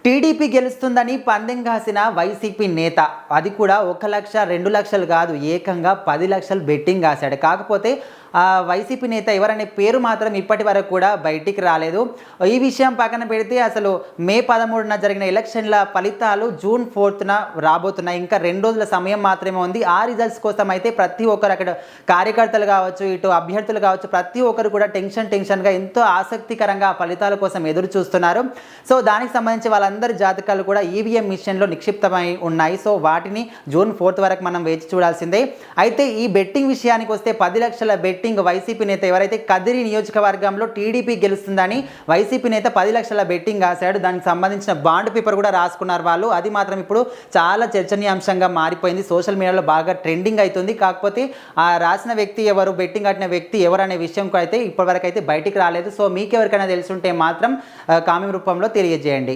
TDP గెలుస్తుందని పందెం కాసిన వైసీపీ నేత అది కూడా 1,00,000 2,00,000 కాదు, ఏకంగా 10 లక్షలు బెట్టింగ్ కాశాడు. కాకపోతే వైసీపీ నేత ఎవరనే పేరు మాత్రం ఇప్పటి వరకు కూడా బయటికి రాలేదు. ఈ విషయం పక్కన పెడితే అసలు మే 13న జరిగిన ఎలక్షన్ల ఫలితాలు జూన్ 4న రాబోతున్నాయి. ఇంకా 2 రోజుల సమయం మాత్రమే ఉంది. ఆ రిజల్ట్స్ కోసం అయితే ప్రతి ఒక్కరు అక్కడ కార్యకర్తలు కావచ్చు, ఇటు అభ్యర్థులు కావచ్చు, ప్రతి ఒక్కరు కూడా టెన్షన్గా ఎంతో ఆసక్తికరంగా ఆ ఫలితాల కోసం ఎదురు చూస్తున్నారు. సో దానికి సంబంధించి వాళ్ళందరి జాతకాలు కూడా ఈవీఎం మిషన్లో నిక్షిప్తమై ఉన్నాయి. సో వాటిని జూన్ 4 వరకు మనం వేచి చూడాల్సిందే. అయితే ఈ బెట్టింగ్ విషయానికి వస్తే 10 లక్షల బెట్టింగ్ వైసీపీ నేత ఎవరైతే కదిరి నియోజకవర్గంలో టీడీపీ గెలుస్తుందని వైసీపీ నేత 10 లక్షల బెట్టింగ్ రాశాడు. దానికి సంబంధించిన బాండ్ పేపర్ కూడా రాసుకున్నారు వాళ్ళు. అది మాత్రం ఇప్పుడు చాలా చర్చనీయాంశంగా మారిపోయింది. సోషల్ మీడియాలో బాగా ట్రెండింగ్ అవుతుంది. కాకపోతే ఆ రాసిన వ్యక్తి ఎవరు, బెట్టింగ్ కట్టిన వ్యక్తి ఎవరు అనే విషయం అయితే ఇప్పటివరకు అయితే బయటికి రాలేదు. సో మీకు ఎవరికైనా తెలుసుంటే మాత్రం కామెంట్ రూపంలో తెలియజేయండి.